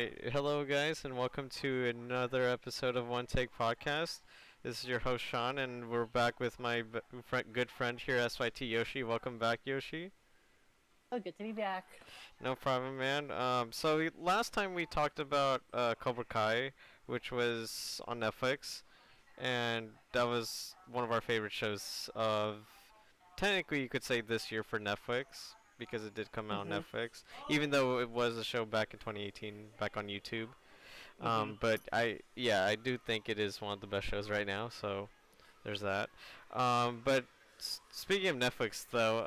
Alright, hello guys, and welcome to another episode of One Take Podcast. This is your host Sean, and we're back with my good friend here, SytYoshi. Welcome back, Yoshi. Oh, good to be back. No problem, man. Last time we talked about Cobra Kai, which was on Netflix, and that was one of our favorite shows of, technically you could say this year for Netflix, because it did come out on Mhm. Netflix, even though it was a show back in 2018, back on YouTube. Mhm. I do think it is one of the best shows right now. So there's that. Speaking of Netflix, though,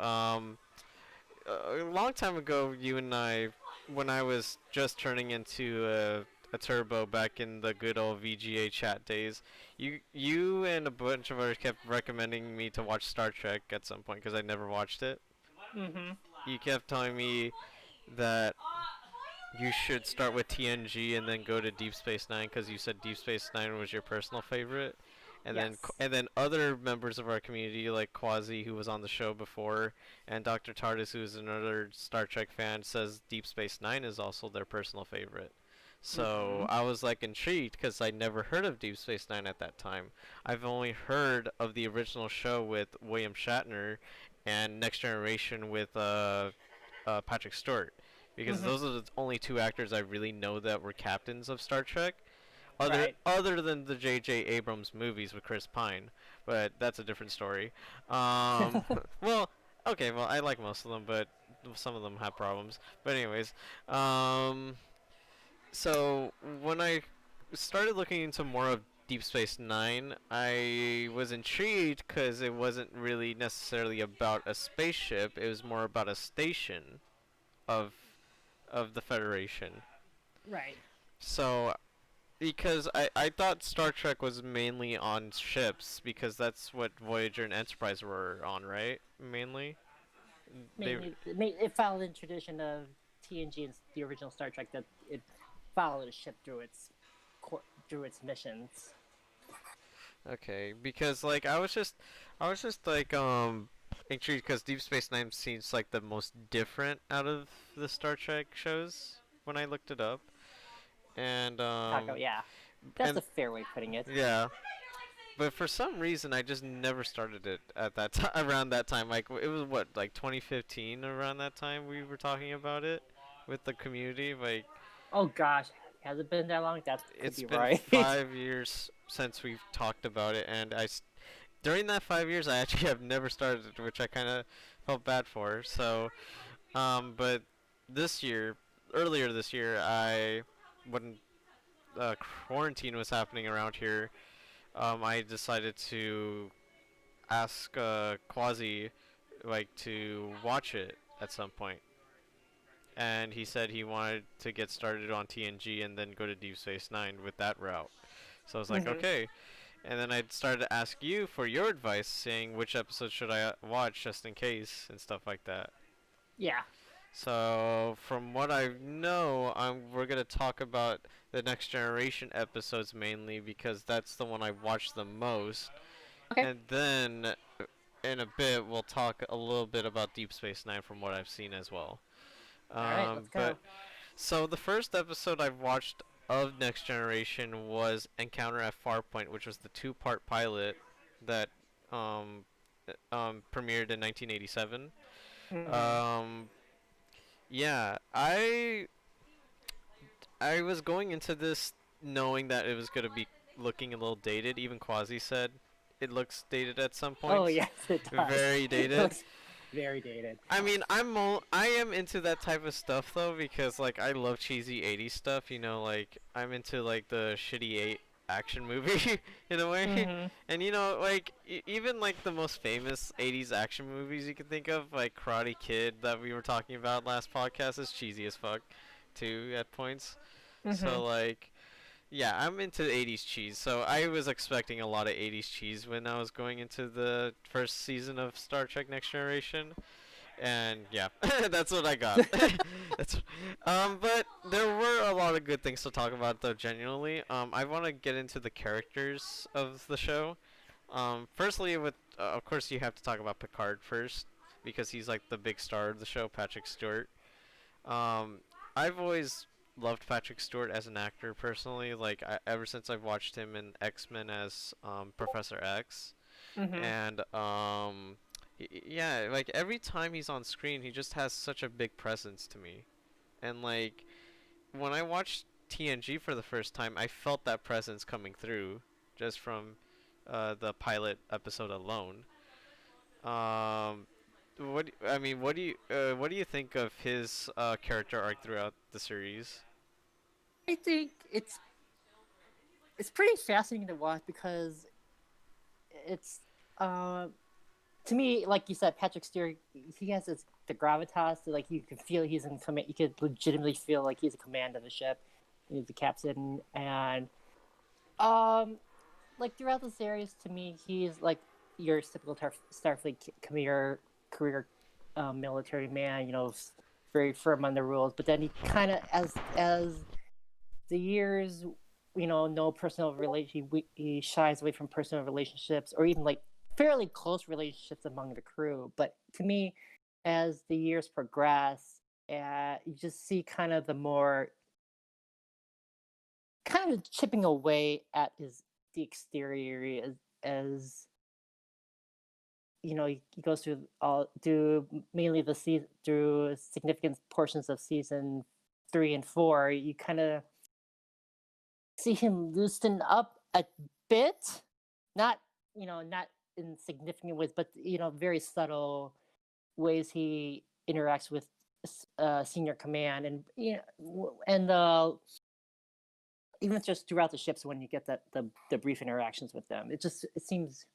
a long time ago, you and I, when I was just turning into a turbo back in the good old VGA chat days, you and a bunch of others kept recommending me to watch Star Trek at some point because I never watched it. Mhm. You kept telling me that you should start with TNG and then go to Deep Space Nine because you said Deep Space Nine was your personal favorite, Yes. and then other members of our community like Quasi, who was on the show before, and Dr. TARDIS, who is another Star Trek fan, says Deep Space Nine is also their personal favorite. So Mhm. I was like intrigued because I never heard of Deep Space Nine at that time. I've only heard of the original show with William Shatner and Next Generation with Patrick Stewart, because Mhm. those are the only two actors I really know that were captains of Star Trek, Right. other than the J.J. Abrams movies with Chris Pine, but that's a different story. Well, okay, well I like most of them, but some of them have problems. But anyways, um, so when I started looking into more of Deep Space Nine, I was intrigued because it wasn't really necessarily about a spaceship; it was more about a station of of the Federation. Right. So, because I thought Star Trek was mainly on ships, because that's what Voyager and Enterprise were on, right? Mainly? They. It followed in tradition of TNG and the original Star Trek that it followed a ship through its missions. Okay, because like I was just like intrigued because Deep Space Nine seems like the most different out of the Star Trek shows when I looked it up, and Taco, yeah. That's and a fair way of putting it. yeah, but for some reason, I just never started it at that time. Around that time, like it was what, like 2015. Around that time, we were talking about it with the community. Like Oh gosh, has it been that long? That could it's be been right. 5 years since we've talked about it, and during that 5 years, I actually have never started it, which I kind of felt bad for. So, but this year, earlier this year, when quarantine was happening around here, I decided to ask Quasi like to watch it at some point, and he said he wanted to get started on TNG and then go to Deep Space Nine with that route. So I was like, Mhm. okay. And then I started to ask you for your advice, saying which episode should I watch just in case and stuff like that. Yeah. So from what I know, we're gonna talk about the Next Generation episodes mainly because that's the one I watched the most, Okay. and then in a bit we'll talk a little bit about Deep Space Nine from what I've seen as well. All right. Let's But go. so the first episode I've watched of Next Generation was Encounter at Farpoint, which was the two-part pilot that um, premiered in 1987. Mhm. Um, yeah, I was going into this knowing that it was gonna be looking a little dated. Even Quasi said it looks dated at some Oh points, yes, it does. very It dated. looks very dated. I mean, I am into that type of stuff though because like I love cheesy '80s stuff. You know, like I'm into like the shitty eight action movie in a way, Mhm. and you know, like even like the most famous '80s action movies you can think of, like Karate Kid that we were talking about last podcast, is cheesy as fuck, too at points. Mhm. So like. Yeah, I'm into 80s cheese, so I was expecting a lot of 80s cheese when I was going into the first season of Star Trek Next Generation. And yeah, that's what I got. that's but there were a lot of good things to talk about though. Genuinely, I want to get into the characters of the show. Firstly, with of course you have to talk about Picard first because he's like the big star of the show, Patrick Stewart. Um, I've always loved Patrick Stewart as an actor personally. Like ever since I've watched him in X-Men as Professor X, Mm-hmm. and yeah, like every time he's on screen, he just has such a big presence to me. And like when I watched TNG for the first time, I felt that presence coming through just from the pilot episode alone. Um, what do you think of his character arc throughout the series? I think it's pretty fascinating to watch because it's uh, to me, like you said, Patrick Stewart, he has this, the gravitas. Like you can feel he's in command. You could legitimately feel like he's in command of the ship. He's the captain, and um, like throughout the series, to me, he's like your typical Starfleet career military man. You know, very firm on the rules. But then he kind of, as the years, you know, no personal relation. He shies away from personal relationships or even like fairly close relationships among the crew. But to me, as the years progress, you just see kind of the more kind of chipping away at his the exterior as you know he goes through all through mainly the season through significant portions of season 3 and 4. You kind of see him loosen up a bit, not not in significant ways, but very subtle ways he interacts with senior command, and even just throughout the ships when you get the brief interactions with them, it seems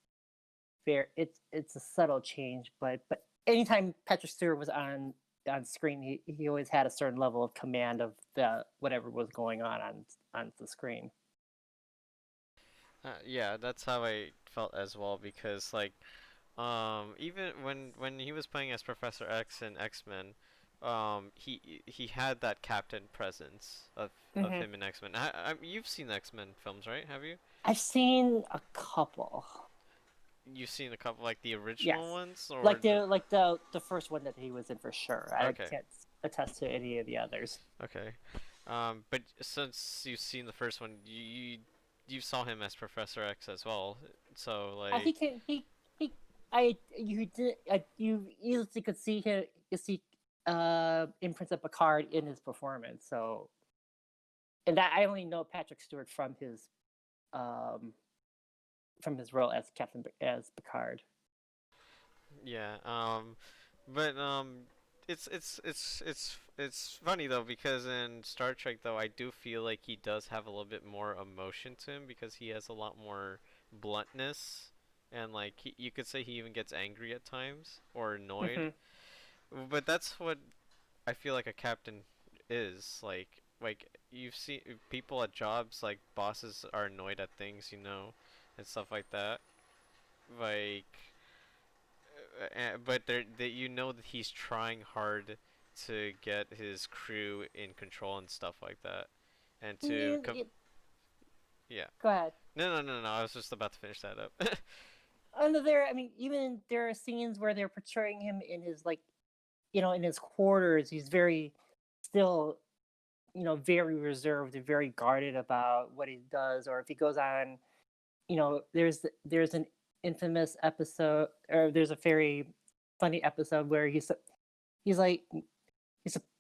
fair. It's a subtle change, but anytime Patrick Stewart was on screen, he always had a certain level of command of the whatever was going on the screen. Yeah, that's how I felt as well because like even when he was playing as Professor X in X-Men, he had that captain presence of Hmm. him in X-Men. You've seen X-Men films, right? Have you? I've seen a couple. You've seen a couple like the original Yes, ones or the first one that he was in for sure. I okay. can't attest to any of the others. Okay. But since you've seen the first one, you saw him as Professor X as well. So He like can he you easily could see him you see imprints of Picard in his performance. So and that I only know Patrick Stewart um from his role as as Picard. yeah. But it's funny though because in Star Trek though I do feel like he does have a little bit more emotion to him because he has a lot more bluntness and like you could say he even gets angry at times or annoyed. Hmm. But that's what I feel like a captain is like you've seen people at jobs like bosses are annoyed at things, and stuff like that. Like but that he's trying hard to get his crew in control and stuff like that, and to yeah. Go ahead. No. I was just about to finish that up. I mean, even there are scenes where they're portraying him in his like, in his quarters. He's very still, very reserved and very guarded about what he does, or if he goes on. There's an infamous episode, or there's a very funny episode where he's like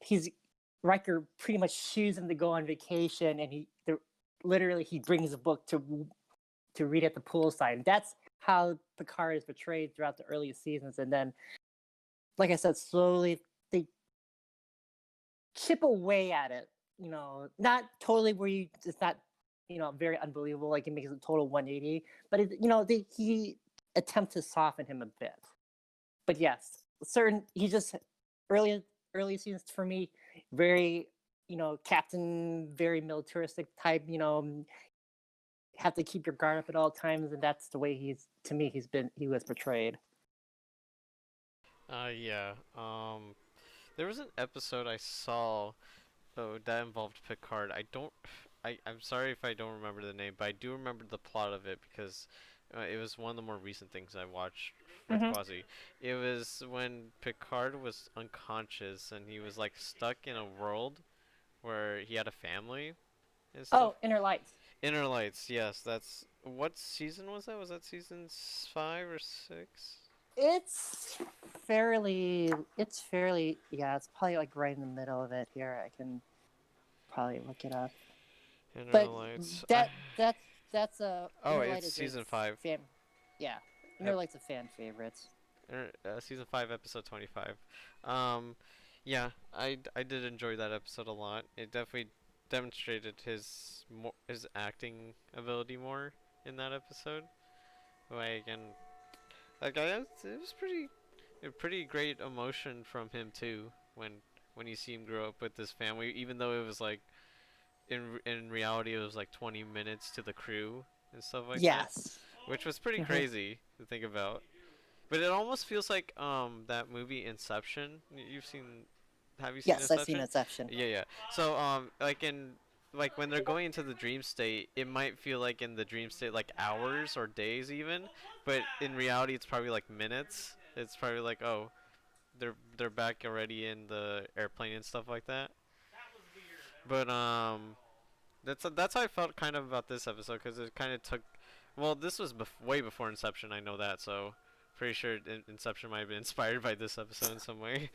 he's Riker pretty much chooses him to go on vacation, and literally he brings a book to read at the poolside. That's how Picard is portrayed throughout the earliest seasons, and then, like I said, slowly they chip away at it. Not totally where it's not very unbelievable, like it makes a total 180, but he attempts to soften him a bit. But yes, certain he just early early seasons for me very captain, very militaristic type. Have to keep your guard up at all times, and that's the way he was portrayed. Yeah. There was an episode I saw that involved Picard. I'm sorry if I don't remember the name, but I do remember the plot of it because it was one of the more recent things I watched with Mm-hmm. Quasi. It was when Picard was unconscious and he was like stuck in a world where he had a family and stuff. Oh, Inner Lights. Inner Lights, yes, that's what season was that? Was that season 5 or 6? It's yeah, it's probably like right in the middle of it here. I can probably look it up. Inner But Lights. that that's that's a Oh, Inner Light it's is a season 5. fan. Yeah, Inner Ep- Light's a fan favorite. Season 5, episode 25. Um, yeah, I did enjoy that episode a lot. It definitely demonstrated his acting ability more in that episode. Like and like it was a pretty great emotion from him too when you see him grow up with his family, even though it was like in reality it was like 20 minutes to the crew and stuff like that, Yes. which was pretty Hmm. crazy to think about. But it almost feels like that movie Inception. You've seen Have you seen Yes, I've seen Inception? Inception. Yeah, yeah. So like when they're going into the dream state, it might feel like in the dream state like hours or days even, but in reality it's probably like minutes. It's probably like, oh, they're back already in the airplane and stuff like that. But that's how I felt kind of about this episode because it kind of took. Well, this was way before Inception. I know that, so pretty sure Inception might have been inspired by this episode in some way.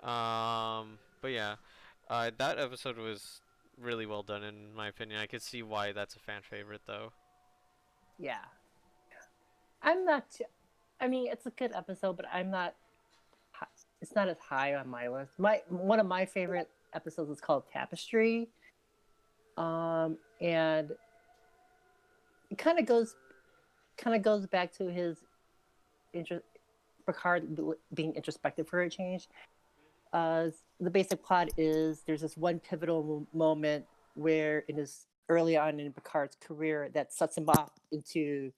But yeah, that episode was really well done in my opinion. I could see why that's a fan favorite though. Yeah, I'm not. I mean, it's a good episode, but I'm not. It's not as high on my list. My one of my favorite episodes is called Tapestry, and it kind of goes back to his interest, Picard being introspective for a change. The basic plot is there's this one pivotal moment where in his early on in Picard's career that sets him off into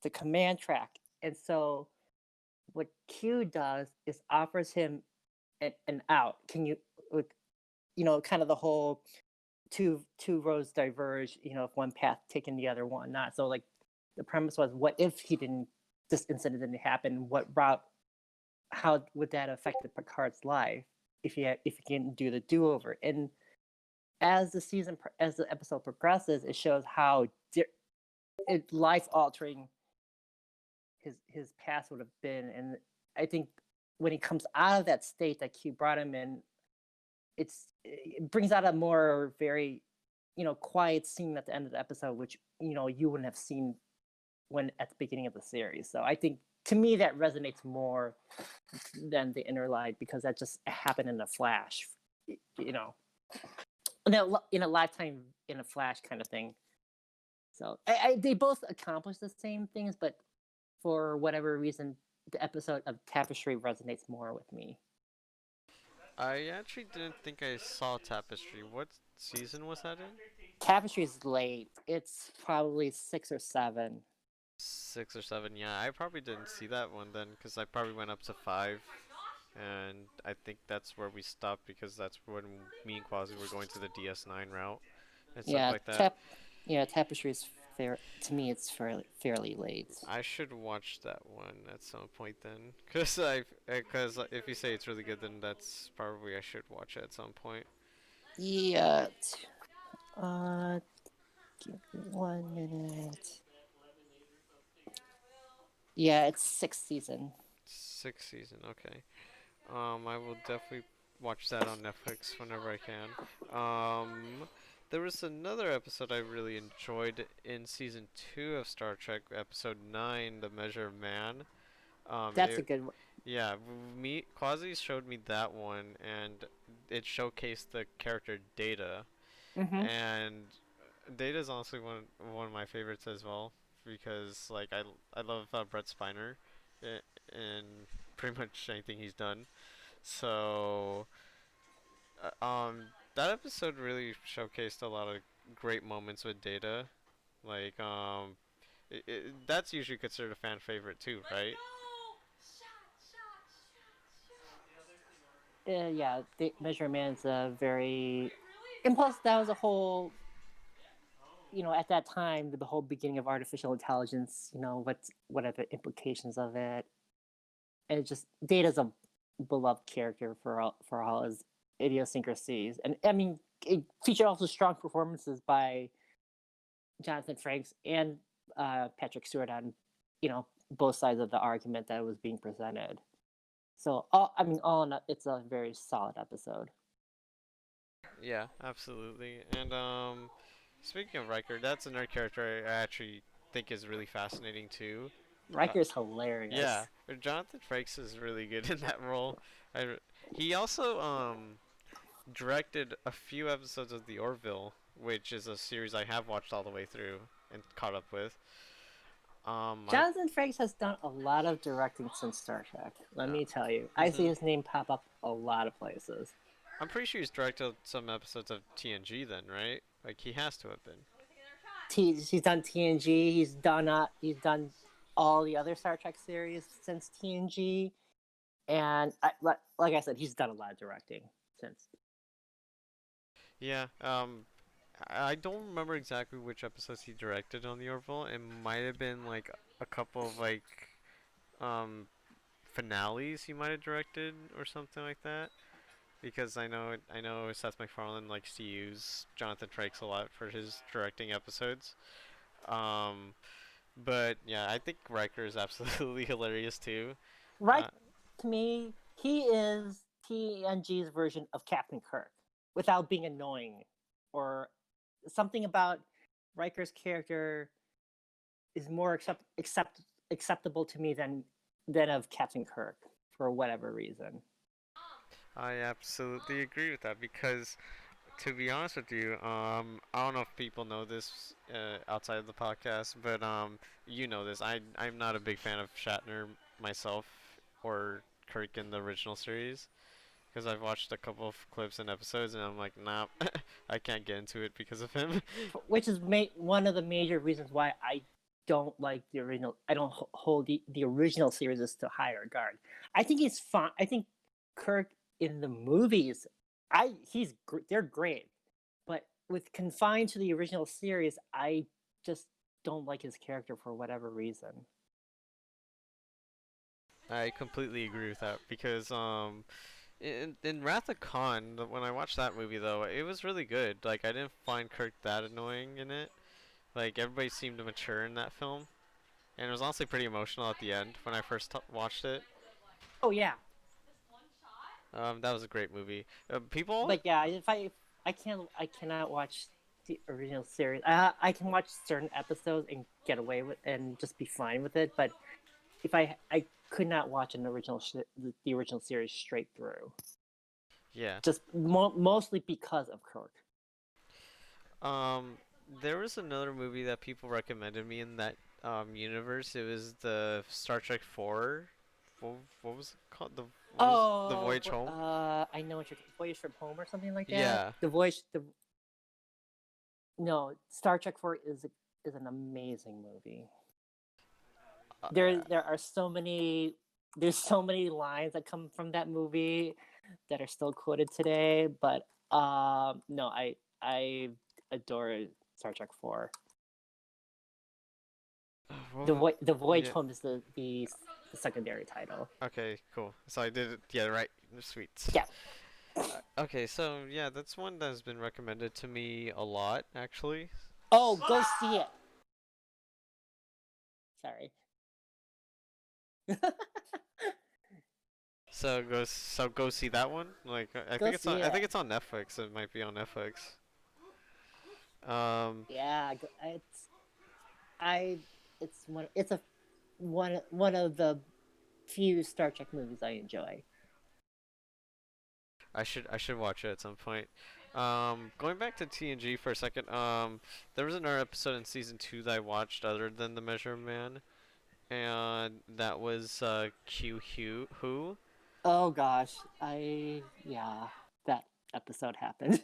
the command track, and so what Q does is offers him an out. Can you, like, kind of the whole two roads diverge. If one path taken, the other one not. So like the premise was, what if this incident didn't happen? What route? How would that affect the Picard's life if he can do the do over? And as the episode progresses, it shows how life altering his past would have been. And I think when he comes out of that state that Q brought him in, it brings out a more very quiet scene at the end of the episode, which you wouldn't have seen when at the beginning of the series. So I think to me that resonates more than the Inner Light, because that just happened in a flash, you know, in a lifetime, in a flash kind of thing. So they both accomplish the same things, but for whatever reason, the episode of Tapestry resonates more with me. I actually didn't think I saw Tapestry. What season was that in? Tapestry is late. It's probably 6 or 7. 6 or 7. Yeah, I probably didn't see that one then, because I probably went up to 5, and I think that's where we stopped because that's when me and Quasi were going to the DS9 route and stuff Yeah, like that. Tapestry is fair to me. It's fairly late. I should watch that one at some point then, cause if you say it's really good, then that's probably I should watch it at some point. Yeah. Uh, give me 1 minute. Yeah, it's 6th season. 6th season, okay. I will definitely watch that on Netflix whenever I can. There was another episode I really enjoyed in season 2 of Star Trek, episode 9, The Measure of Man. That's a good one. Yeah, me Quasi showed me that one, and it showcased the character Data, Mm-hmm. and Data is honestly one of my favorites as well because like I love Brett Spiner, in pretty much anything he's done. So, that episode really showcased a lot of great moments with Data. Like, that's usually considered a fan favorite too, right? Yeah, the Measure Man is a very, and plus that was a whole, at that time, the whole beginning of artificial intelligence. What are the implications of it? And it just Data's a beloved character for all his idiosyncrasies, and I mean, it featured also strong performances by Jonathan Frakes and Patrick Stewart on, both sides of the argument that was being presented. So, all in all, it's a very solid episode. Yeah, absolutely. And speaking of Riker, that's another character I actually think is really fascinating too. Uh, Riker's hilarious. yeah, Jonathan Frakes is really good in that role. I, he also directed a few episodes of The Orville, which is a series I have watched all the way through and caught up with. I Jonathan Frakes has done a lot of directing since Star Trek. Let uh, me tell you, I see mhm. his name pop up a lot of places. I'm pretty sure he's directed some episodes of TNG then, right? Like he has to have been. He's done TNG. He's done all the other Star Trek series since TNG, and like I said, he's done a lot of directing since. Yeah. I don't remember exactly which episodes he directed on the Orville. It might have been like a couple of like um finales he might have directed or something like that. Because I know Seth MacFarlane likes to use Jonathan Frakes a lot for his directing episodes. Um, but yeah, I think Riker is absolutely hilarious too. Right, Uh, to me, he is TNG's version of Captain Kirk, without being annoying, or something about Riker's character is more acceptable to me than of Captain Kirk for whatever reason. I absolutely agree with that because to be honest with you, I don't know if people know this outside of the podcast, but you know this. I'm not a big fan of Shatner myself or Kirk in the original series because I've watched a couple of clips and episodes and I'm like, nah, I can't get into it because of him. Which is one of the major reasons why I don't like the original. I don't hold the original series to higher regard. I think he's fine. I think Kirk in the movies, they're great, but with confined to the original series, I just don't like his character for whatever reason. I completely agree with that because in Wrath of Khan, when I watched that movie though, it was really good. Like I didn't find Kirk that annoying in it. Like everybody seemed mature in that film, and it was honestly pretty emotional at the end when I first watched it. Oh yeah, That was a great movie. People, but yeah, I cannot watch the original series. I can watch certain episodes and get away with and just be fine with it, but if I could not watch the original series straight through, yeah. just mostly because of Kirk. Um, there was another movie that people recommended me in that universe. It was the Star Trek 4. What was it called? The Oh, Voyage Home? I know what you're Voyage from Home or something like that. Yeah. The voice, the No, Star Trek 4 is an amazing movie. Uh, There are so many there's so many lines that come from that movie that are still quoted today, but no, I adore Star Trek 4. The Voyage yeah. Home is the secondary title. Okay, cool. So I did it. Yeah, right. Sweet. Yeah. Okay, so yeah, that's one that has been recommended to me a lot, actually. Oh, go see it. Sorry. So go see that one. Like I Go think it's on see I it. think it's on Netflix. It might be on Netflix. Um, Yeah, I it's a one of the few Star Trek movies I enjoy. I should watch it at some point. Going back to TNG for a second. There was another episode in season 2 that I watched other than The Measure Man, and that was Q Who. Oh gosh, yeah, that episode happened.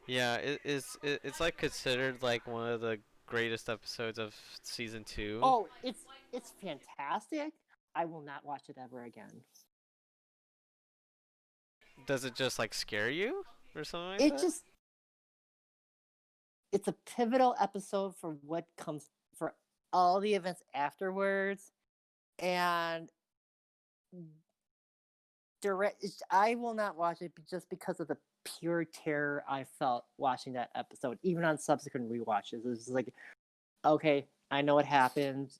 Yeah, it's like considered like one of the greatest episodes of season 2. Oh, it's fantastic. I will not watch it ever again. Does it just like scare you or something like It that? just it's a pivotal episode for what comes for all the events afterwards, and I will not watch it just because of the pure terror I felt watching that episode. Even on subsequent rewatches, it's like, okay, I know what happened,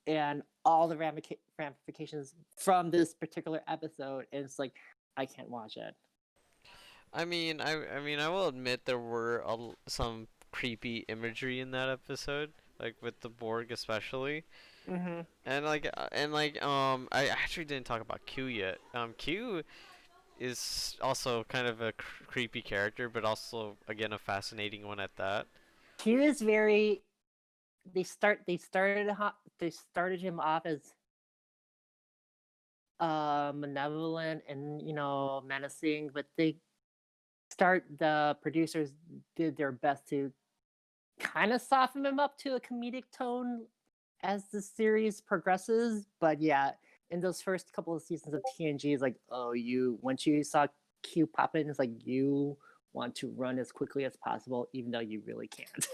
and all the ramifications from this particular episode. And it's like, I can't watch it. I will admit there were some creepy imagery in that episode, like with the Borg especially. Mm-hmm. I actually didn't talk about Q yet. Q is also kind of a creepy character, but also again a fascinating one at that. He is very. They started him off as malevolent and menacing, but the producers did their best to kind of soften him up to a comedic tone as the series progresses. But yeah, in those first couple of seasons of TNG, it's like, oh, once you saw Q pop in, it's like you want to run as quickly as possible, even though you really can't.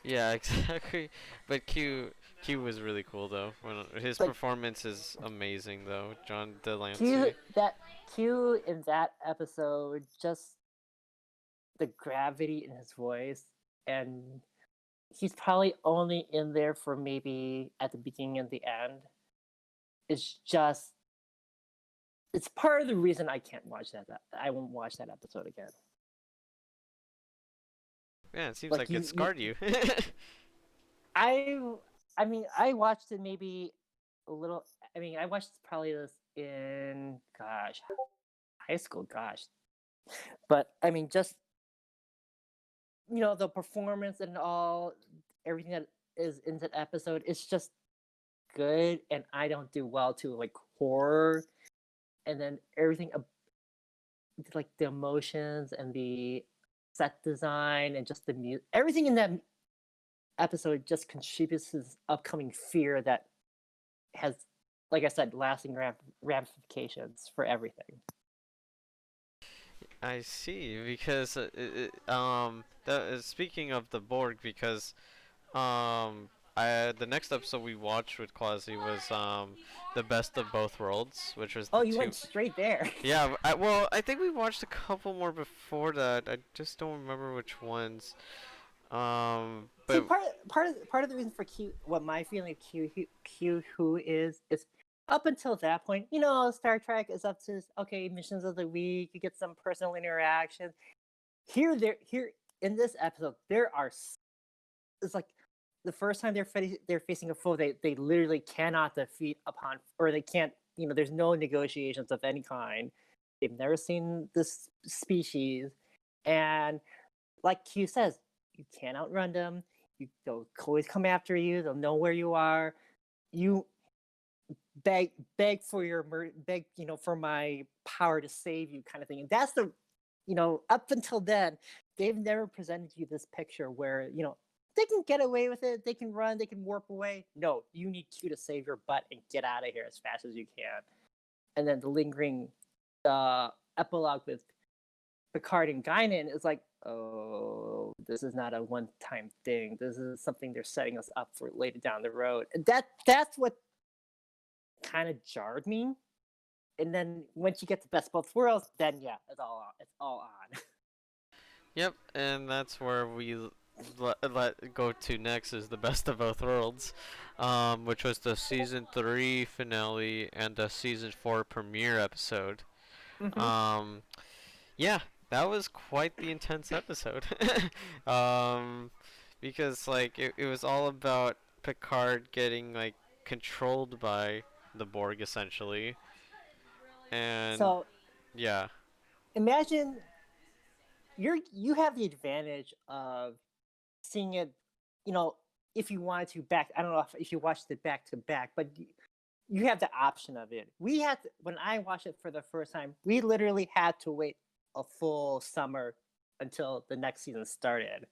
Yeah, exactly. But Q was really cool though. His Like performance is amazing though. John Q Delancey. that Q in that episode, just the gravity in his voice, and he's probably only in there for maybe at the beginning and the end. It's just it's part of the reason I can't watch that. I won't watch that episode again. Yeah, it seems Like like it you scarred you. I I mean, I watched it maybe a little. I mean, I watched probably this in high school. Gosh, but I mean, just the performance and all, everything that is in that episode. It's just good, and I don't do well to like horror, and then everything like the emotions and the set design and just the music, everything in that episode just contributes to this upcoming fear that has, like I said, lasting ramifications for everything. I see. Because speaking of the Borg, because the next episode we watched with Quasi was the best of both worlds, which was Oh, the you two. went straight there. Yeah, I think we watched a couple more before that. I just don't remember which ones. See, But part of the reason for Q, what my feeling of Q who is up until that point, Star Trek is up to okay, missions of the week. You get some personal interaction. Here in this episode, it's like the first time they're facing a foe they literally cannot defeat upon, or they can't. There's no negotiations of any kind. They've never seen this species, and like Q says, you can't outrun them. They'll always come after you. They'll know where you are. You beg for for my power to save you, kind of thing. And that's up until then, they've never presented you this picture where they can get away with it. They can run. They can warp away. No, you need Q to save your butt and get out of here as fast as you can. And then the lingering epilogue with Picard and Guinan is like, oh, this is not a one-time thing. This is something they're setting us up for later down the road. And that's what kind of jarred me. And then once you get the best of both worlds, then yeah, it's all on. It's all on. yep, and that's where we let go to next is the best of both worlds, which was the season 3 finale and the season 4 premiere episode. Mm-hmm. Um, yeah, that was quite the intense episode. um, because like it was all about Picard getting like controlled by the Borg essentially, and So yeah, imagine you have the advantage of seeing it, you know, if you wanted to back. I don't know if you watched it back to back, but you have the option of it. When I watched it for the first time, we literally had to wait a full summer until the next season started.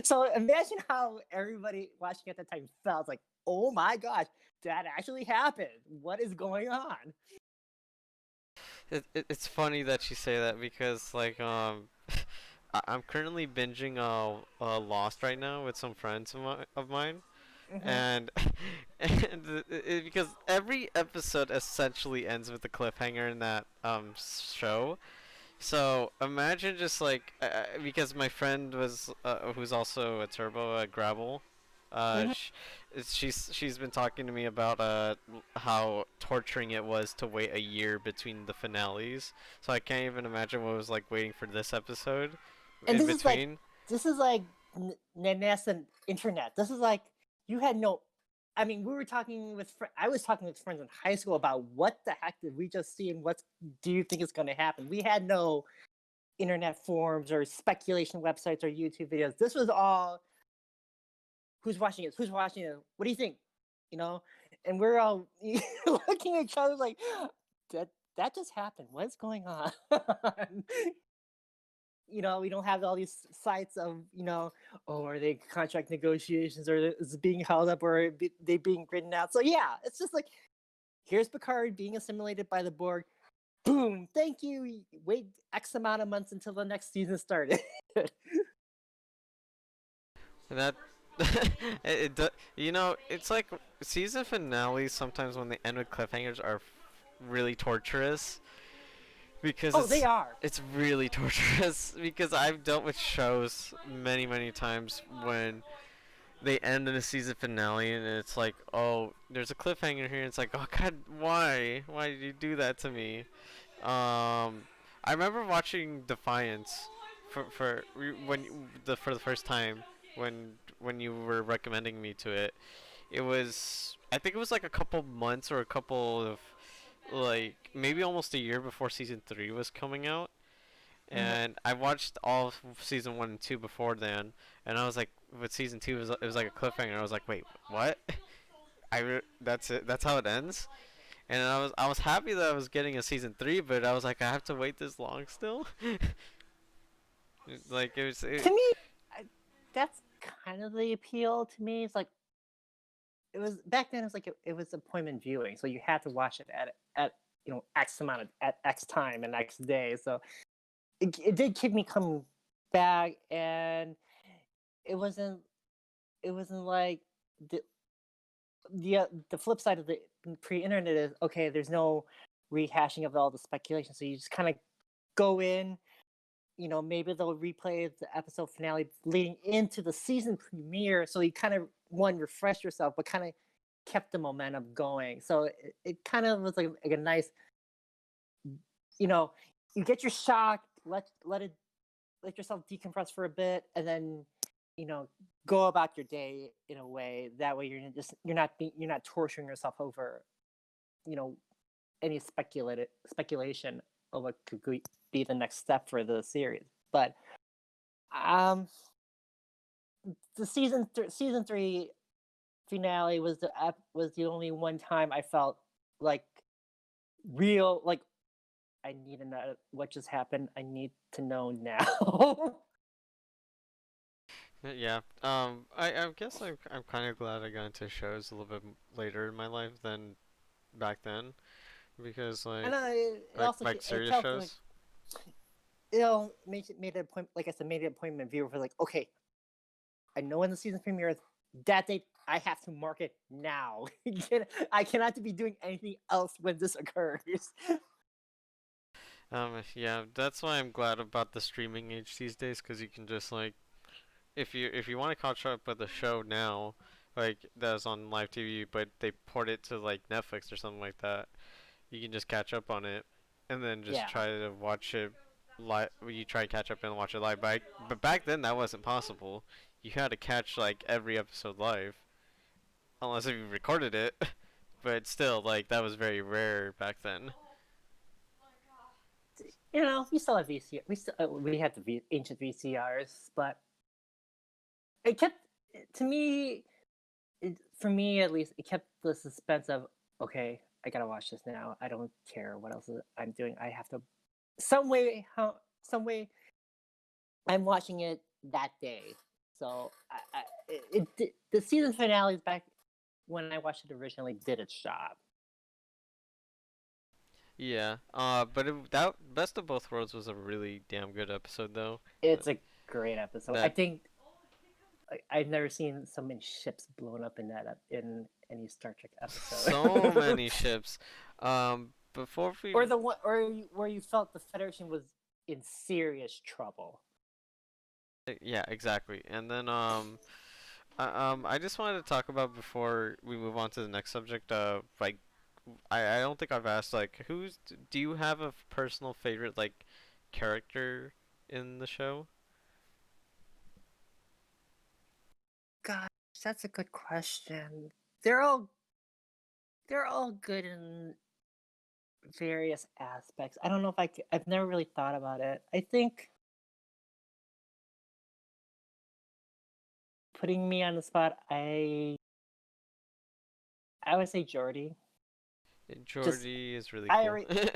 So imagine how everybody watching at the time felt like, oh my gosh, that actually happened. What is going on? it's funny that you say that because like I'm currently binging Lost right now with some friends of mine. Hmm. and because every episode essentially ends with a cliffhanger in that show. So imagine just like because my friend was who's also a turbo Gravel, uh, Hmm. sh- she's been talking to me about how torturing it was to wait a year between the finales. So I can't even imagine what it was like waiting for this episode And in between. this is like nascent internet. This is like you had no. I mean, we were talking with I was talking with friends in high school about what the heck did we just see and what do you think is going to happen. We had no internet forums or speculation websites or YouTube videos. This was all who's watching it? Who's watching it? What do you think? You know, and we're all looking at each other like that. That just happened. What's going on? We don't have all these sites of oh, are they contract negotiations or is it being held up or they being written out? So yeah, it's just like here's Picard being assimilated by the Borg. Boom! Thank you. Wait X amount of months until the next season started. And that it's like season finales sometimes when they end with cliffhangers are really torturous because Oh, they are. it's really torturous because I've dealt with shows many times when they end in a season finale and it's like, oh, there's a cliffhanger here. And it's like, oh God, why did you do that to me? I remember watching Defiance for the first time when you were recommending me to it. It was, I think it was like a couple months or a couple of like maybe almost a year before season 3 was coming out, Mhm. and I watched all of season 1 and 2 before then, and I was like, with season 2 it was like a cliffhanger. I was like, wait, what? That's it. That's how it ends. And I was happy that I was getting a season 3, but I was like, I have to wait this long still. Like it was To me, that's kind of the appeal to me. It's like it was back then. It's like it was appointment viewing, so you had to watch it at X amount of at X time and X day. So it did keep me coming back, and it wasn't it wasn't like the the flip side of the pre-internet is okay. There's no rehashing of all the speculation, so you just kind of go in. Maybe they'll replay the episode finale leading into the season premiere, so you kind of one refresh yourself, but kind of kept the momentum going. So it kind of was like a nice, you know, you get your shock, let yourself decompress for a bit, and then you know go about your day in a way that way you're not torturing yourself over you know any speculation of what could be the next step for the series. But um, the season 3 finale was the only one time I felt like real like I need to know what just happened. I need to know now. yeah. I guess I'm kind of glad I got into shows a little bit later in my life than back then because And it like also like it serious felt like shows. made it a point. Like I said, made it an appointment viewer for like okay, I know when the season premieres. That date, I have to mark it now. I cannot be doing anything else when this occurs. Yeah, that's why I'm glad about the streaming age these days because you can just like if you want to catch up with a show now, like that's on live TV, but they port it to like Netflix or something like that, you can just catch up on it, and then just Yeah. try to watch it live. You try to catch up and watch it live. But back then that wasn't possible. You had to catch like every episode live, unless if you recorded it. But still, like that was very rare back then. We still have VCR. We had the ancient VCRs, but it kept to me. For me, at least, it kept the suspense of okay, I gotta watch this now. I don't care what else I'm doing. I have to some way I'm watching it that day. So the season finales back when I watched it originally did its job. Yeah. But that Best of Both Worlds was a really damn good episode though. It's a great episode. I That think like I've never seen so many ships blown up in in any Star Trek So episode. many ships. Before we Or the one, where you felt the Federation was in serious trouble. yeah, exactly. And then I just wanted to talk about before we move on to the next subject. Like I don't think I've asked like do you have a personal favorite like character in the show? Gosh, that's a good question. They're all they're all good in various aspects. I don't know if I've never really thought about it. I think putting me on the spot, I would say Jordy. Just Jordy is really I cool. already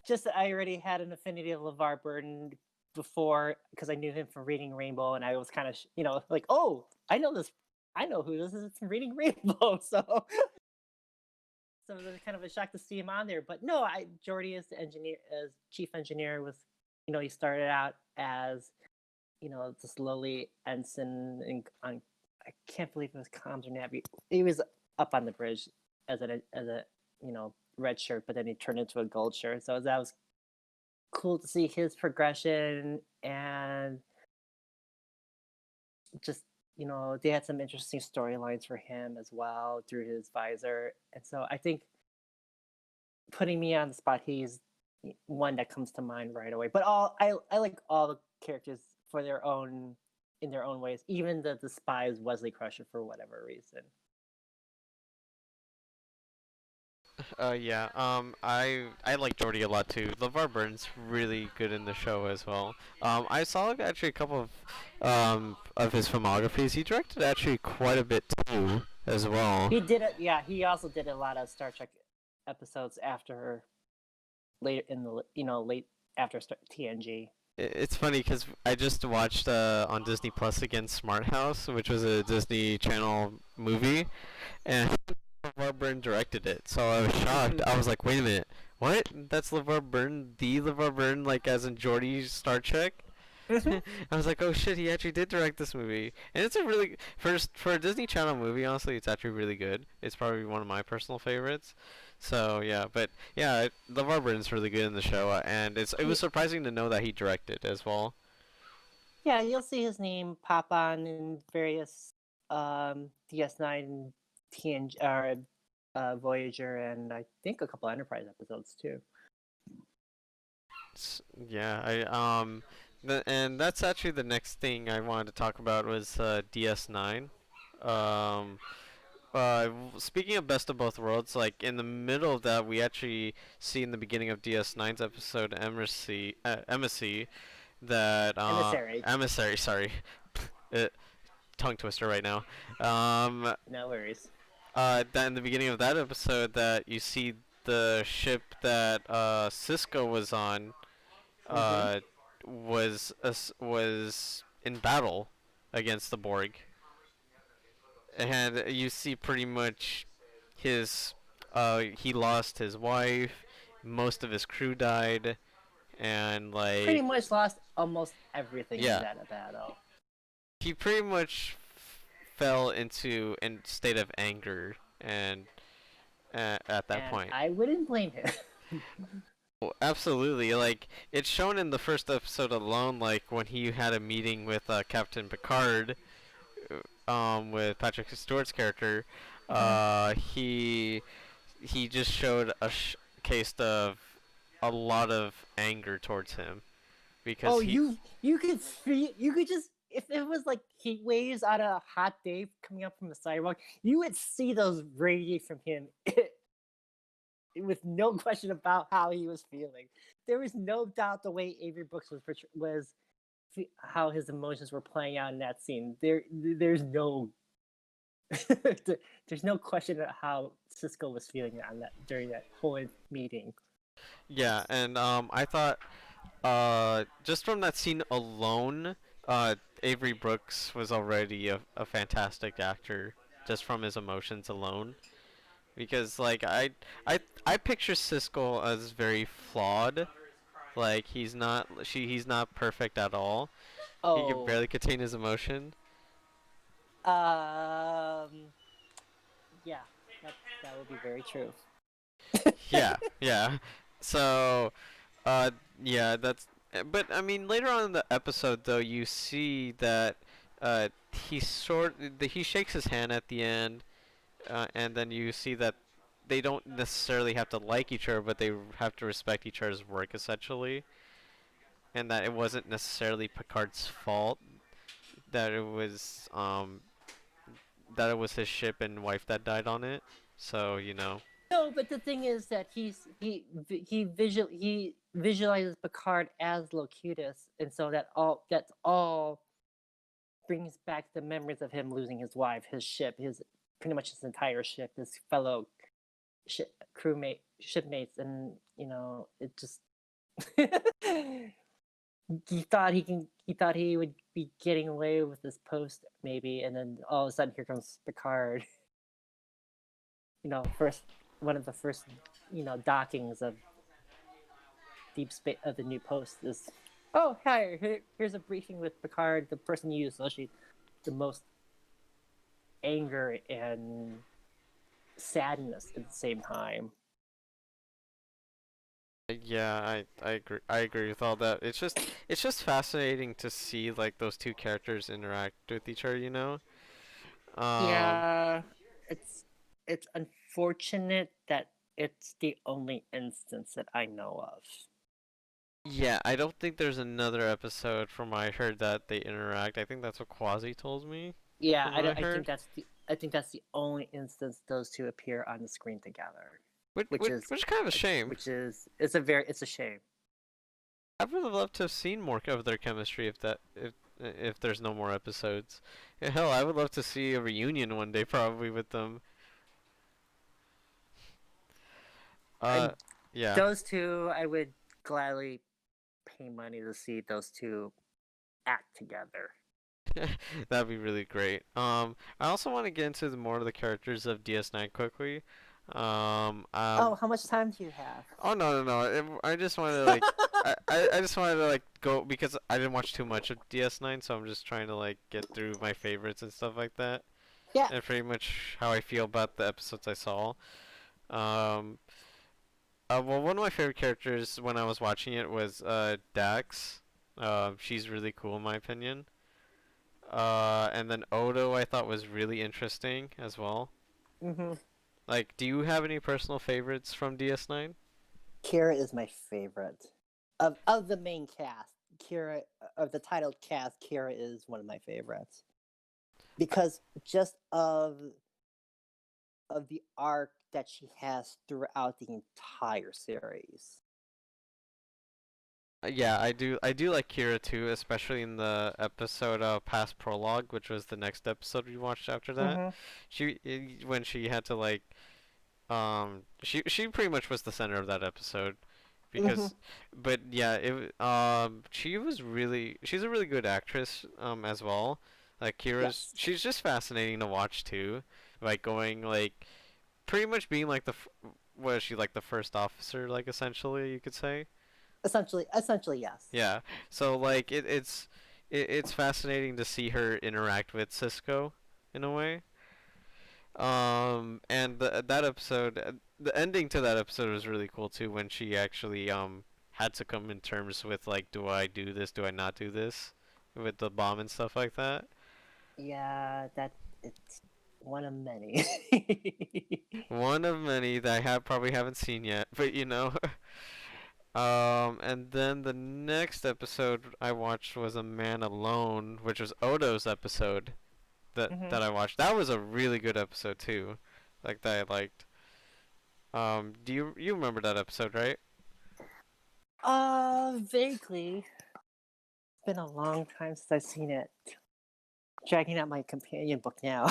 just I already had an affinity of LeVar Burton before because I knew him from Reading Rainbow, and I was kind of like, oh, I know this, I know who this is from Reading Rainbow, so it was kind of a shock to see him on there. But no, Jordy is the engineer, as chief engineer, was he started out as this lowly ensign on, I can't believe it was comms or navy. He was up on the bridge as a red shirt, but then he turned into a gold shirt. So that was cool to see his progression, and just they had some interesting storylines for him as well through his visor. And so I think putting me on the spot, he's one that comes to mind right away. But I like all the characters for their own in their own ways. Even the spies Wesley Crusher for whatever reason. Yeah. I like Jordy a lot too. LeVar Burton's really good in the show as well. I saw actually a couple of his filmographies. He directed actually quite a bit too as well. He did it. Yeah, he also did a lot of Star Trek episodes after later in the late after TNG. It's funny because I just watched on Disney Plus again Smart House, which was a Disney Channel movie, and LeVar Burton directed it. So I was shocked. I was like, wait a minute, what? That's LeVar Burton, the LeVar Burton, like as in Geordie's Star Trek? Mhm. I was like, oh shit, he actually did direct this movie, and it's a really for a Disney Channel movie. Honestly, it's actually really good. It's probably one of my personal favorites. So yeah, but yeah, LeVar Burton's really good in the show, and it was surprising to know that he directed as well. Yeah, you'll see his name pop on in various DS9, TNG, or Voyager, and I think a couple Enterprise episodes too. Yeah, and that's actually the next thing I wanted to talk about was DS9. Um, Speaking of Best of Both Worlds, like in the middle of that, we actually see in the beginning of DS9's episode Embassy that Emissary, Emissary, sorry, uh, tongue twister right now. Um, no worries. that in the beginning of that episode that you see the ship that Cisco was on Mm-hmm. uh, was in battle against the Borg, and you see pretty much his he lost his wife, most of his crew died, and Pretty like much lost almost everything in yeah, that battle, he pretty much fell into a state of anger and at that and point. I wouldn't blame him. Oh, absolutely. Like it's shown in the first episode alone, like when he had a meeting with Captain Picard, with Patrick Stewart's character, Mhm. he just showed a case of a lot of anger towards him because Oh, he you could feel, you could just, if it was like heat waves on a hot day coming up from the sidewalk, you would see those radiate from him with no question about how he was feeling. There was no doubt the way Avery Brooks was how his emotions were playing out in that scene. There's no there's no question of how Cisco was feeling on that during that whole meeting. yeah, and I thought just from that scene alone, Avery Brooks was already a fantastic actor just from his emotions alone. Because like I picture Siskel as very flawed. Like he's not perfect at all. He can Oh, barely contain his emotion. Um, yeah, that would be very true. Yeah, yeah. So, uh, yeah, that's. But I mean, later on in the episode, though, you see that he shakes his hand at the end, and then you see that they don't necessarily have to like each other, but they have to respect each other's work essentially, and that it wasn't necessarily Picard's fault that it was his ship and wife that died on it. So you know. No, but the thing is that he visualizes Picard as Locutus, and so that's all brings back the memories of him losing his wife, his ship, his pretty much his entire ship, his fellow shipmates, and it just he thought he would be getting away with this post maybe, and then all of a sudden here comes Picard. First one of the first dockings of deep space of the new post is, oh hi, here's a briefing with Picard, the person you associate the most anger and sadness at the same time. Yeah, I agree. I agree with all that. It's just fascinating to see like those two characters interact with each other. You know. Um. Yeah, it's unfortunate that it's the only instance that I know of. Yeah, I don't think there's another episode from what I heard that they interact. I think that's what Quasi told me Yeah, from what I I think heard. that's the only instance those two appear on the screen together, Which which which is which is kind of a shame. it's a shame. I would have loved to have seen more of their chemistry if there's no more episodes. Yeah, hell, I would love to see a reunion one day probably with them. Uh, And yeah. those two, I would gladly pay money to see those two act together. That'd be really great. I also want to get into more of the characters of DS9 quickly. Um, Oh, um, how much time do you have? oh no, no, no. I just wanted to like, I just wanted to like go because I didn't watch too much of DS9, so I'm just trying to like get through my favorites and stuff like that, Yeah. and pretty much how I feel about the episodes I saw. Um, well, one of my favorite characters when I was watching it was Dax. She's really cool in my opinion. And then Odo I thought was really interesting as well. Mm-hmm. Like, do you have any personal favorites from DS9? Kira is my favorite of the main cast. Kira of the titled cast, Kira is one of my favorites because just of the arc that she has throughout the entire series. Yeah, I do like Kira too, especially in the episode Past Prologue, which was the next episode we watched after that. Mm-hmm. When she had to like she pretty much was the center of that episode Mm-hmm. because but yeah, she's a really good actress as well. Like Yes. she's just fascinating to watch too. Like going like pretty much being like what is she like the first officer like essentially you could say. Essentially, yes. Yeah. So like it's fascinating to see her interact with Cisco in a way. And that episode, the ending to that episode was really cool too when she actually had to come in terms with like, do I do this? Do I not do this? With the bomb and stuff like that. Yeah, that it's one of many. One of many that I probably haven't seen yet, but you know. And then the next episode I watched was A Man Alone, which was Odo's episode that Mm-hmm. that I watched. That was a really good episode too, like that I liked. Do you remember that episode, right? Vaguely. It's been a long time since I've seen it. Checking out my companion book now.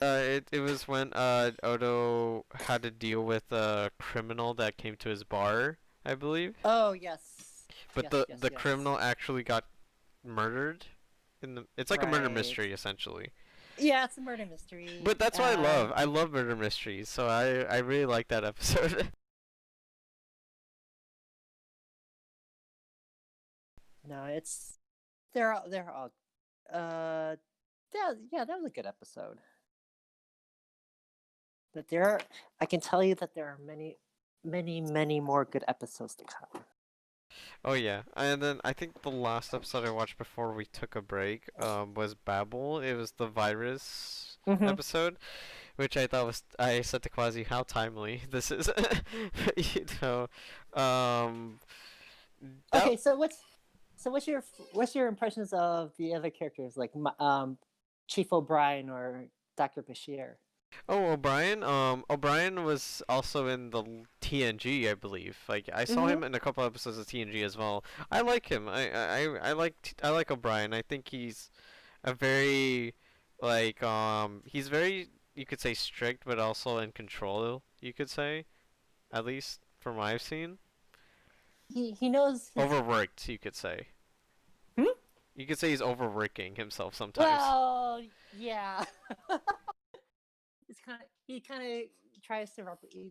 It was when Odo had to deal with a criminal that came to his bar, I believe. Oh yes, But yes, yes, the yes. criminal actually got murdered. It's like a murder Right. mystery essentially. Yeah, it's a murder mystery. But that's what I love. I love murder mysteries, so I really like that episode. No, it's they're all. Uh, that was a good episode. But I can tell you that there are many more good episodes to come. Oh yeah, and then I think the last episode I watched before we took a break was Babel. It was the virus Mm-hmm. episode, which I thought was I said to Quasi how timely this is. you know, um, that Okay, so what's your impressions of the other characters like Chief O'Brien or Dr. Bashir? Oh, O'Brien. O'Brien was also in the TNG, I believe. Like I saw Mm-hmm. him in a couple episodes of TNG as well. I like him. I like O'Brien. I think he's a very he's very you could say strict, but also in control. You could say at least from what I've seen. He knows his. Overworked, you could say. Hmm? You could say he's overworking himself sometimes. Well, yeah. He kind of tries to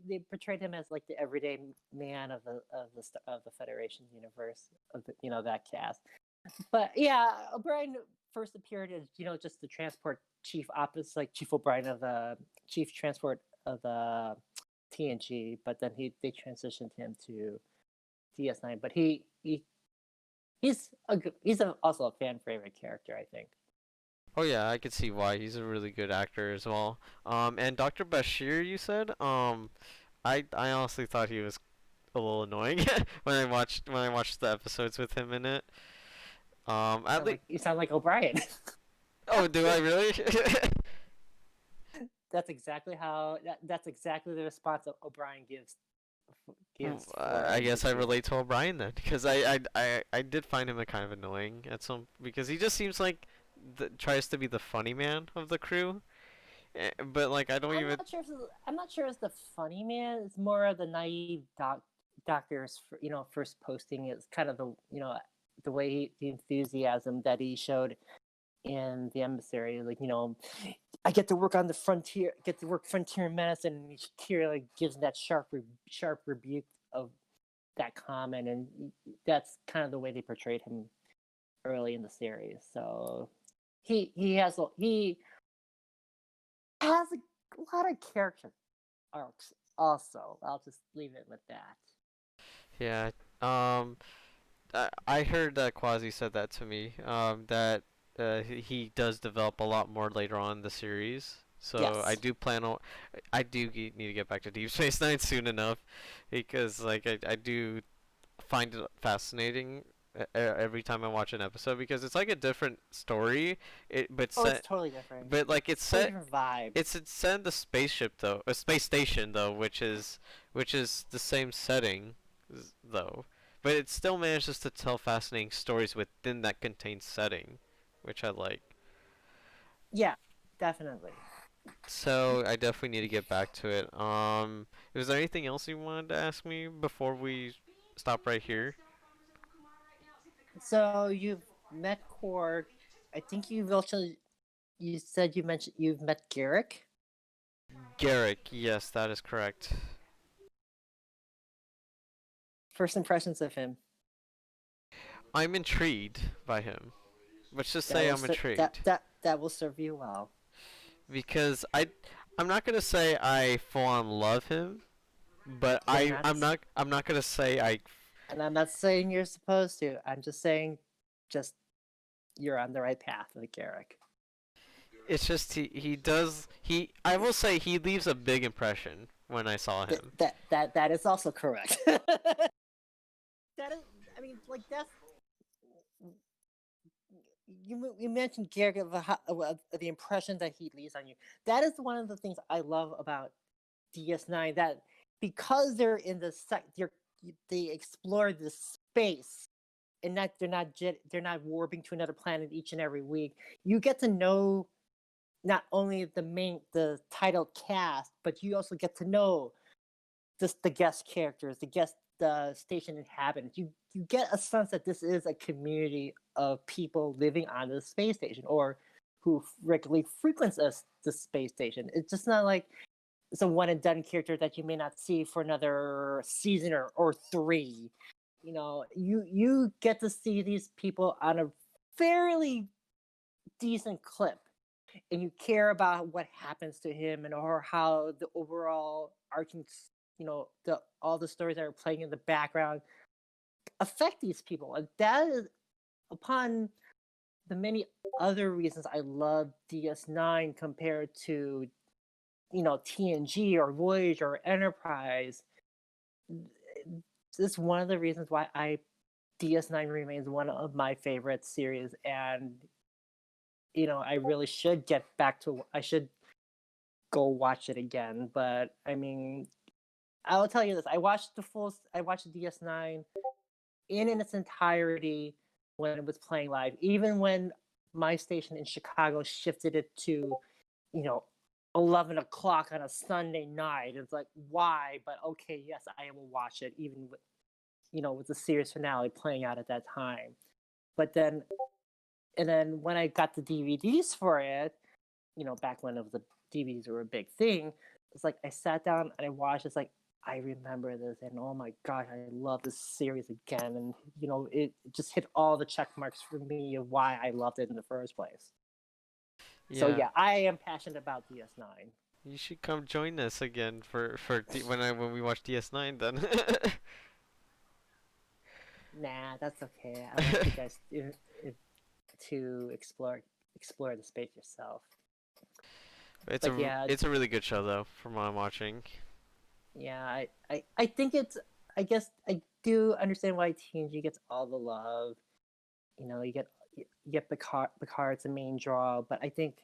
they portrayed him as like the everyday man of the Federation universe of that cast. But yeah, O'Brien first appeared as just the transport chief office, like Chief O'Brien of the chief transport of the TNG. But then they transitioned him to DS9. But also a fan favorite character, I think. Oh yeah, I could see why. He's a really good actor as well. And Dr. Bashir, you said, I honestly thought he was a little annoying when I watched the episodes with him in it. At least, You sound like O'Brien. oh, do I really? That's exactly the response that O'Brien gives for I guess I Bashir. relate to O'Brien then, because I did find him a kind of annoying at some because he just seems like tries to be the funny man of the crew, but like I don't even. I'm not sure it's the funny man. It's more of the naive doctor's first posting. It's kind of the way the enthusiasm that he showed in the emissary. Like I get to work on the frontier, get to work frontier medicine, and Kira like gives that sharp rebuke of that comment, and that's kind of the way they portrayed him early in the series. So he has a lot of character arcs. Also, I'll just leave it with that. Yeah. I heard that Quasi said that to me. That he does develop a lot more later on in the series. So I Yes. do plan on. Need to get back to Deep Space Nine soon enough, because like I do find it fascinating every time I watch an episode because it's like a different story. But Oh, it's set, totally different. but like it's Totally set. different vibe. It's set in the spaceship though, a space station though, which is the same setting, though. But it still manages to tell fascinating stories within that contained setting, which I like. Yeah, definitely. So I definitely need to get back to it. Is there anything else you wanted to ask me before we stop right here? So you've met Cord. I think you said you've met Garrick. Garrick, yes, that is correct. First impressions of him. I'm intrigued by him. Let's just That say will I'm ser- intrigued that will serve you well. because I'm not gonna say I full on love him, but You're not, I'm not gonna say I. and I'm not saying you're supposed to. I'm just saying, just you're on the right path with Garrick. It's just he does he I will say he leaves a big impression when I saw him. That is also correct. That is, I mean, like that's you mentioned Garrick of the impression that he leaves on you. That is one of the things I love about DS9. That because they're in the they explore the space and that they're not warping to another planet each and every week. You get to know not only the title cast, but you also get to know the guest characters, the station inhabitants. You get a sense that this is a community of people living on the space station or who regularly frequents the space station. It's just not like it's a one and done character that you may not see for another season or three. You get to see these people on a fairly decent clip and you care about what happens to him and or how the overall arcing, the all the stories that are playing in the background affect these people. And that is upon the many other reasons I love DS9 compared to TNG or Voyager or Enterprise. This is one of the reasons why I DS9 remains one of my favorite series, and I really should get back to. I should go watch it again. But I mean, I will tell you this: I watched DS9 in its entirety when it was playing live, even when my station in Chicago shifted it to, you know, 11 o'clock on a Sunday night. It's like, why? But okay, yes, I will watch it, even with the series finale playing out at that time. But then, and then when I got the DVDs for it, back when the DVDs were a big thing, it's like I sat down and I watched. It's like I remember this, and oh my gosh, I love this series again, and it just hit all the check marks for me of why I loved it in the first place. So Yeah. yeah, I am passionate about DS9. You should come join us again when we watch DS9 then. Nah, that's okay. I want you guys to explore the space yourself. But yeah, it's a really good show though, from what I'm watching. yeah, I think it's. I guess I do understand why TNG gets all the love. You get Picard, it's a main draw, but I think,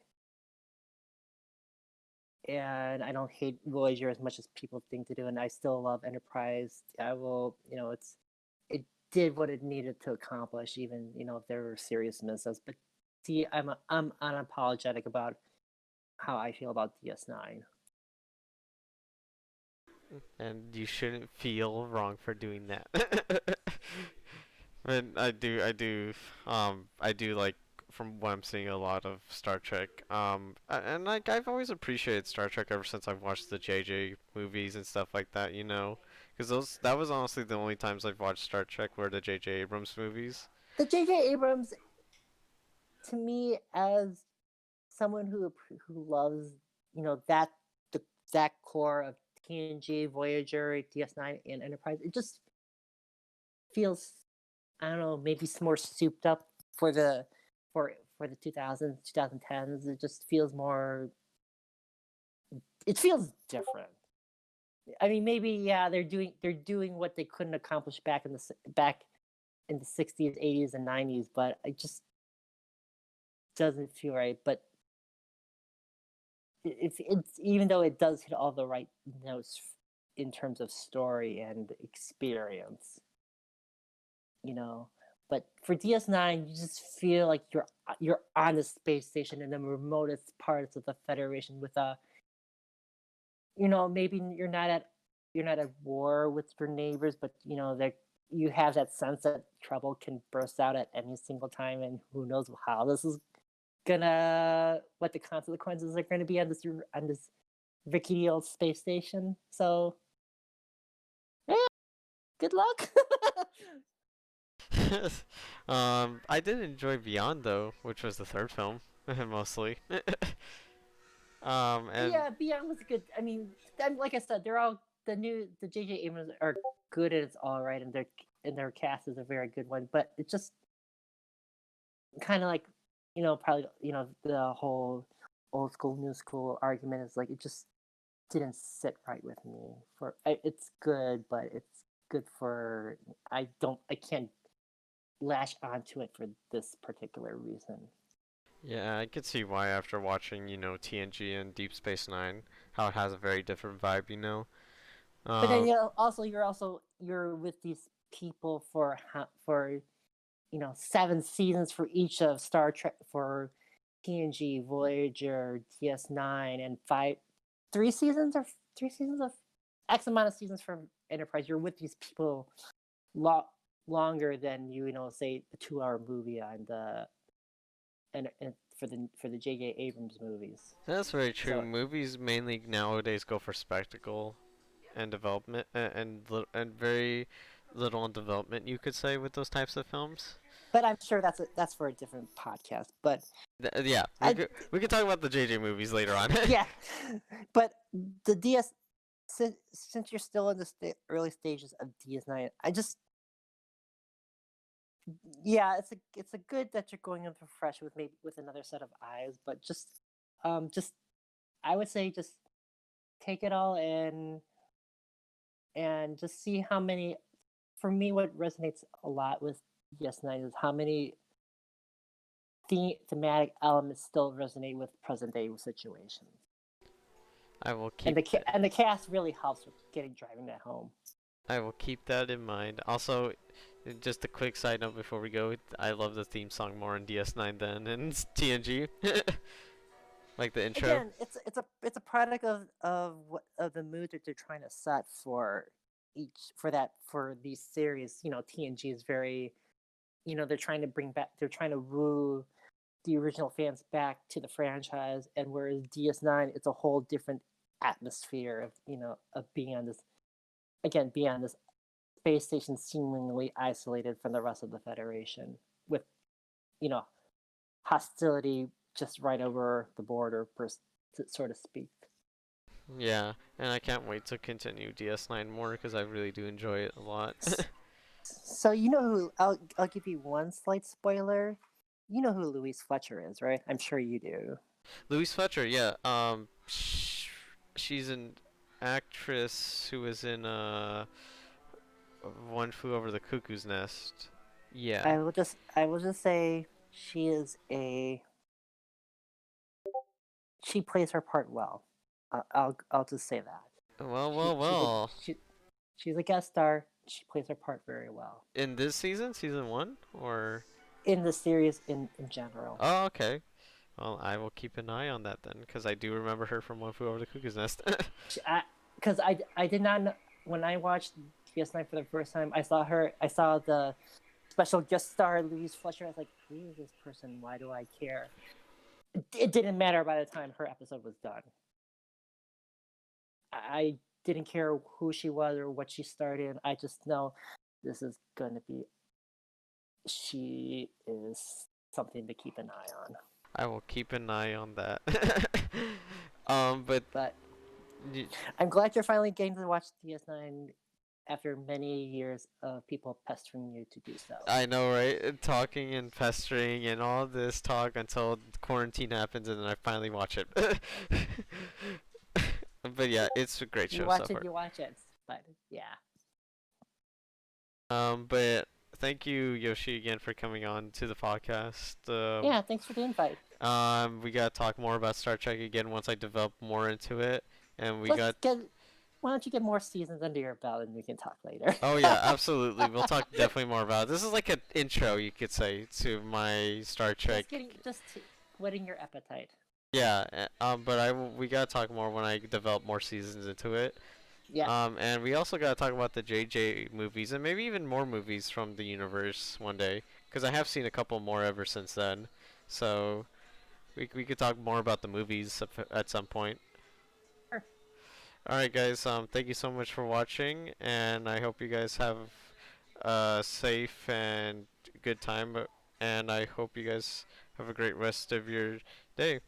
and I don't hate Voyager as much as people think to do, and I still love Enterprise. I will, it did what it needed to accomplish, even if there were serious misses. But see, I'm unapologetic about how I feel about DS9. And you shouldn't feel wrong for doing that. But I do like, from what I'm seeing, a lot of Star Trek. And like I've always appreciated Star Trek ever since I've watched the JJ movies and stuff like that, you know. Because that was honestly the only times I've watched Star Trek were the JJ Abrams movies. The J.J. Abrams, to me, as someone who loves that the that core of TNG, Voyager, DS9, and Enterprise, it just feels, I don't know, maybe more souped up for the 2000s, 2010s. It just feels more. It feels different. I mean, maybe yeah, they're doing what they couldn't accomplish back in the 60s, 80s, and 90s, but it just doesn't feel right. But it's even though it does hit all the right notes in terms of story and experience, you know. But for DS9, you just feel like you're on the space station in the remotest parts of the Federation with maybe you're not at war with your neighbors, but that you have that sense that trouble can burst out at any single time, and who knows how this is gonna what the consequences are gonna be on this rickety old space station. So yeah, good luck. I did enjoy Beyond though, which was the third film mostly. And Yeah, Beyond was good. I mean, like I said, they're all the J.J. Abrams are good and it's all right, and their cast is a very good one. But it's just kind of like, probably the whole old school new school argument is like it just didn't sit right with me. It's good, but it's good for I can't latch onto it for this particular reason. yeah, I could see why after watching, TNG and Deep Space Nine, how it has a very different vibe, you know. But then Uh, you're with these people for 7 seasons for each of Star Trek, for TNG, Voyager, DS9, and 3 seasons of X amount of seasons for Enterprise. You're with these people lot longer than say a 2 hour movie on the and for the J.J. Abrams movies. that's very true. So Movies mainly nowadays go for spectacle and development, and very little on development, you could say, with those types of films. but I'm sure that's for a different podcast. But Yeah, I we could talk about the JJ movies later on. yeah, but the DS since you're still in the early stages of DS9, I just yeah, it's a good that you're going in for fresh with maybe with another set of eyes, but just I would say just take it all in and just see how many. For me, what resonates a lot with DS9 is how many thematic elements still resonate with present day situations, I will and keep the cast really helps with driving that home. I will keep that in mind. Also, just a quick side note before we go, I love the theme song more in DS9 than in TNG. Like the intro. Again, it's a product of the mood that they're trying to set for for these series. TNG is very they're trying to they're trying to woo the original fans back to the franchise, and whereas DS9, it's a whole different atmosphere of of being on this space station seemingly isolated from the rest of the Federation, with you know hostility just right over the border, so to speak. Yeah, and I can't wait to continue DS9 more because I really do enjoy it a lot. So you know who I'll give you one slight spoiler. You know who Louise Fletcher is, right? I'm sure you do. Louise Fletcher, yeah. She's an actress who was in One Flew Over the Cuckoo's Nest. Yeah. I will just say she plays her part well. I'll just say that. Well, She well, she's a well. she, she's a guest star. She plays her part very well In this season, season one, or? in the series in general. Oh, okay. Well, I will keep an eye on that then, because I do remember her from One Flew Over the Cuckoo's Nest. Because I did not know, when I watched DS9 for the first time. I saw her. I saw the special guest star Louise Fletcher. I was like, who is this person? Why do I care? It didn't matter by the time her episode was done. I didn't care who she was or what she starred in. I just know this is going to be. She is something to keep an eye on. I will keep an eye on that. But But y- I'm glad you're finally getting to watch DS9 after many years of people pestering you to do so. I know, right? Talking and pestering and all this talk until quarantine happens, and then I finally watch it. But yeah, it's a great show so far. You watch it. But yeah. But thank you, Yoshi, again for coming on to the podcast. Yeah, thanks for the invite. We gotta talk more about Star Trek again once I develop more into it, and we Let's got. get. Why don't you get more seasons under your belt and we can talk later? Oh yeah, absolutely. We'll talk definitely more about it. This is like an intro, you could say, to my Star Trek. Just whetting your appetite. Yeah, but we gotta talk more when I develop more seasons into it. Yeah. And we also gotta talk about the JJ movies and maybe even more movies from the universe one day, because I have seen a couple more ever since then. So we could talk more about the movies at some point. Sure. All right, guys. Thank you so much for watching, and I hope you guys have a safe and good time. And I hope you guys have a great rest of your day.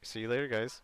See you later, guys.